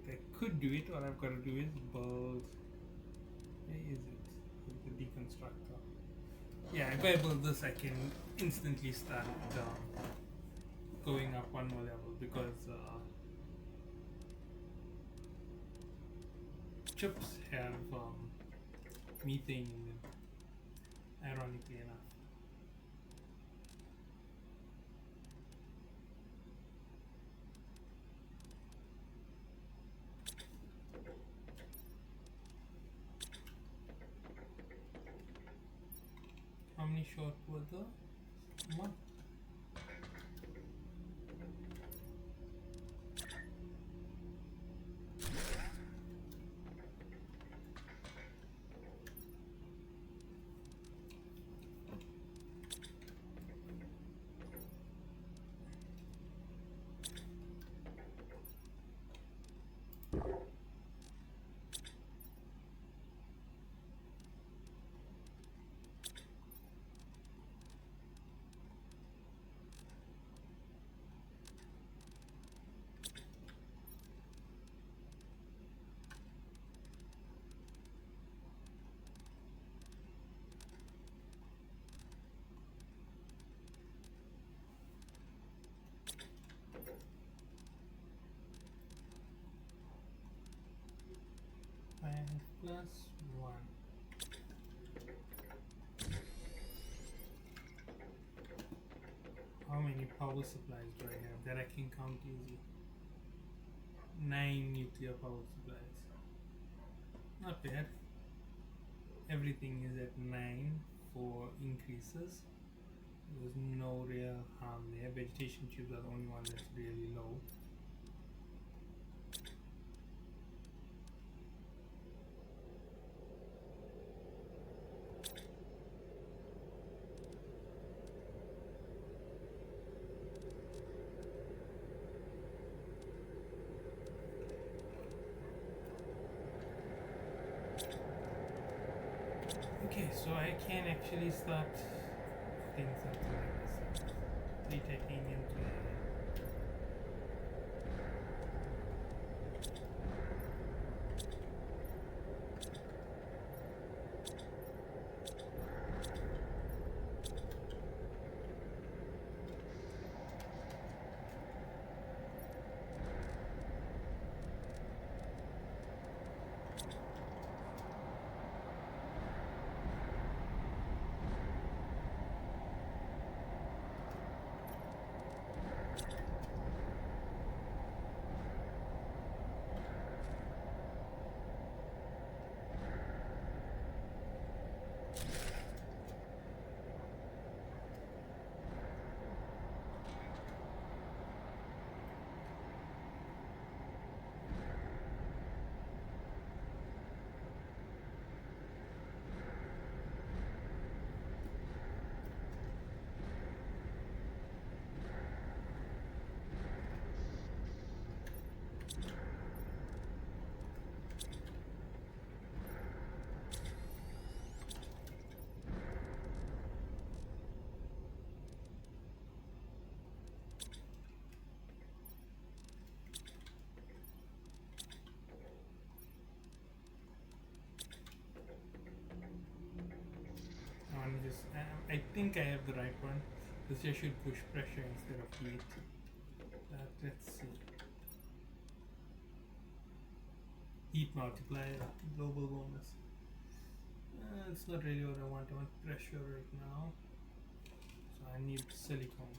I could do it. What I've got to do is build. Where is it? The deconstructor. Yeah, if I build this, I can instantly start going up one more level because chips have methane in them, ironically enough. How many short were there? One. And plus 1. How many power supplies do I have that I can count easily? 9 nuclear power supplies. Not bad. Everything is at 9 for increases. There's no real harm there. Vegetation tubes are the only one that's really low. Okay, so I can actually start putting something like this. 3 titanium to I think I have the right one. This here should push pressure instead of heat. Let's see. Heat multiplier, global bonus. It's not really what I want. I want pressure right now. So I need silicone.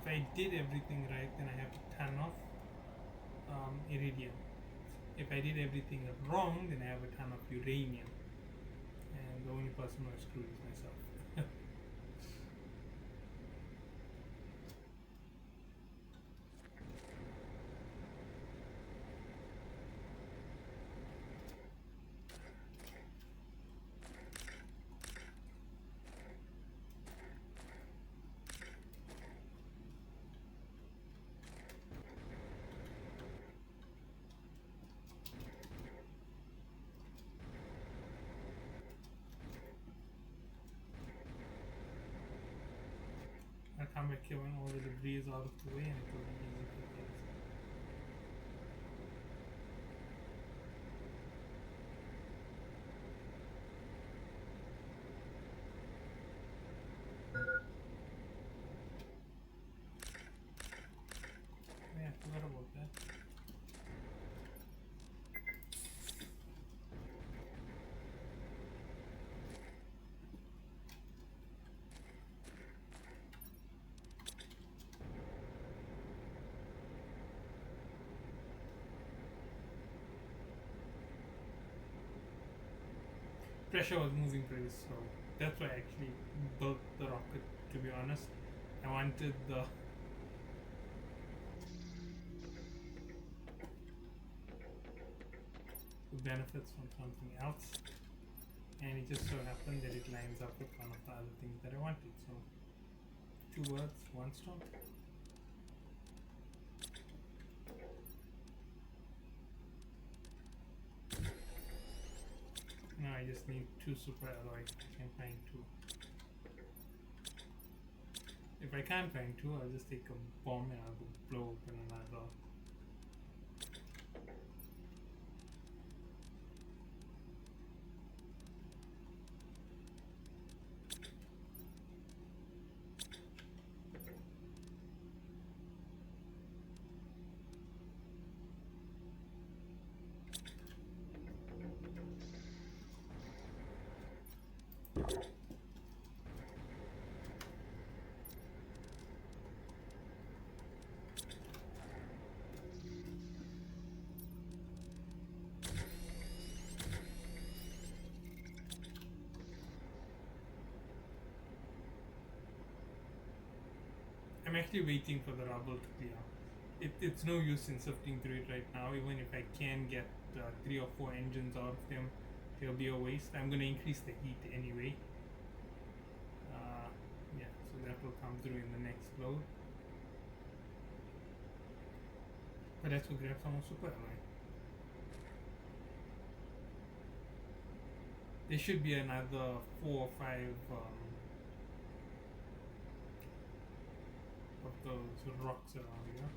if I did everything right, then I have a ton of iridium. If I did everything wrong, then I have a ton of uranium. And the only person who is screwed is myself. I'll come back here when all the debris is out of the way and it will be easy to get. Yeah, I forgot about that. Pressure was moving pretty slow. That's why I actually built the rocket, to be honest. I wanted the benefits from something else, and it just so happened that it lines up with one of the other things that I wanted. So, 2 birds, 1 stone. Now I just need 2 super alloys. I can find 2. If I can't find 2, I'll just take a bomb and I'll blow open another. I'm actually waiting for the rubble to clear. It's no use in sifting through it right now. Even if I can get 3 or 4 engines out of them, it'll be a waste. I'm going to increase the heat anyway. Yeah, so that will come through in the next load. But let's go grab some more super alloy. There should be another 4 or 5 of those rocks around here.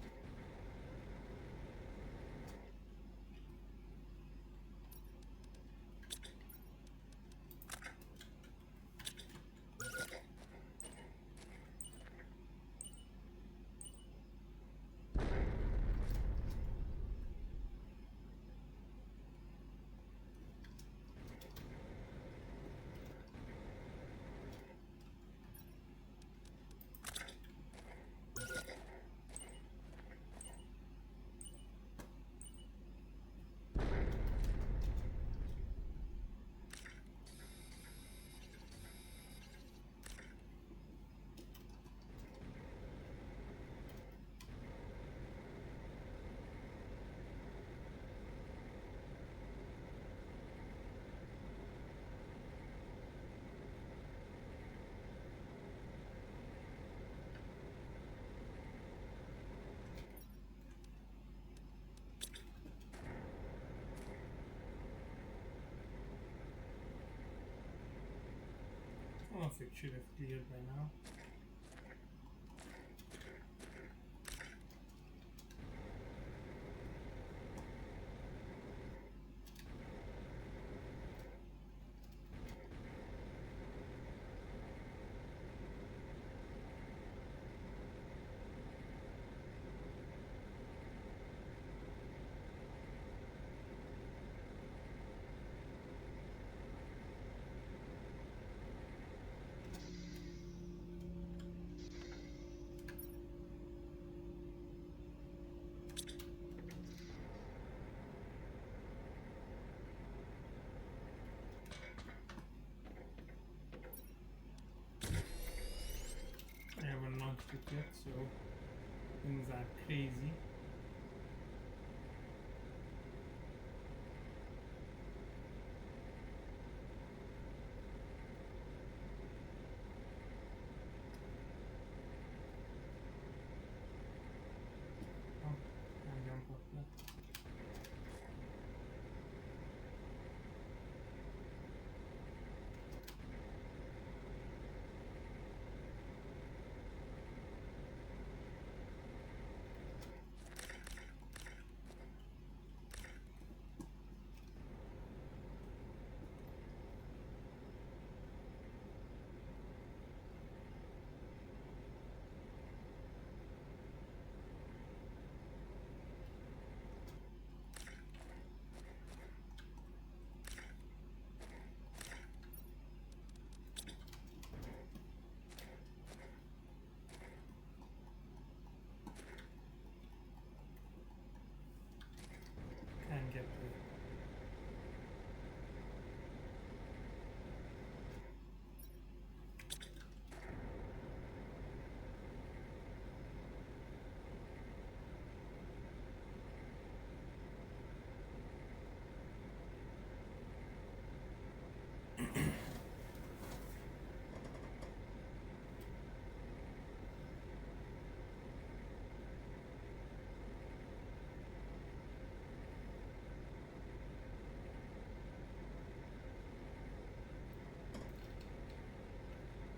I don't know if it should have cleared by now. launched it yet, so things are crazy. Oh, I jump up there. Can't get to it.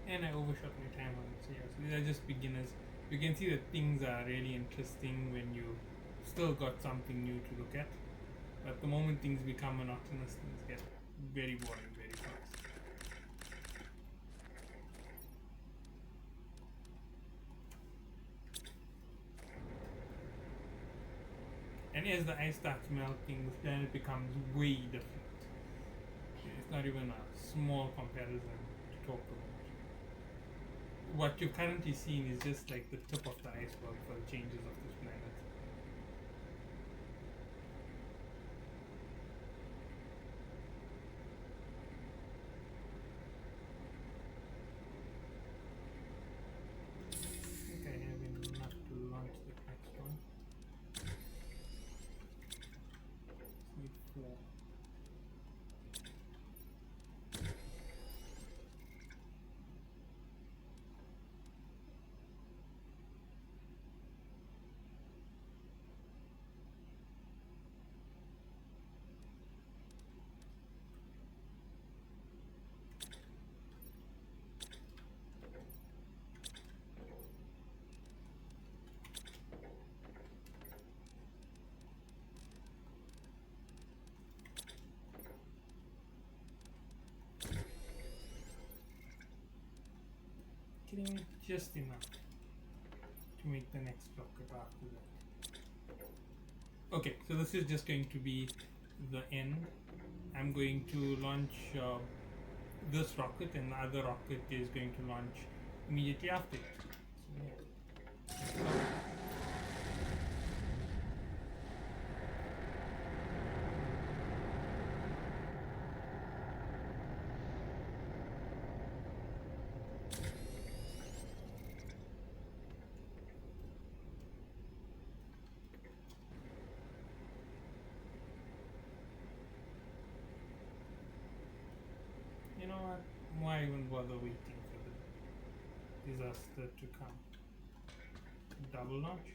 And I overshot my time on it. So yeah, so these are just beginners. You can see that things are really interesting when you still got something new to look at. But the moment things become monotonous, things get very boring very fast. And as the ice starts melting, the planet becomes way different. It's not even a small comparison to talk about. What you've currently seen is just like the tip of the iceberg for the changes of this planet. I think I have enough to launch the next one. Just need 4. Getting me just enough to make the next rocket after that. Okay, so this is just going to be the end. I'm going to launch this rocket, and the other rocket is going to launch immediately after it. So, yeah. You know what? Why even bother waiting for the disaster to come? Double launch?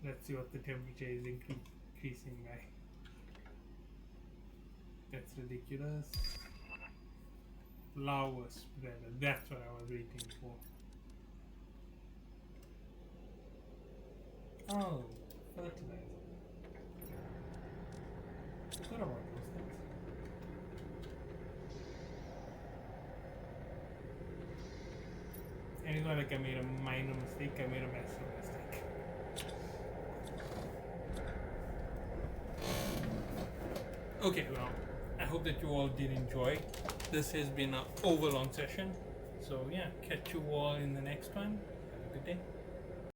Let's see what the temperature is increasing by. That's ridiculous. Lava spreader, that's what I was waiting for. Oh, fertilizer. Forgot about those things. And It's not like I made a minor mistake, I made a massive mistake. Okay, well, I hope that you all did enjoy. This has been an overlong session. So yeah, catch you all in the next one. Have a good day.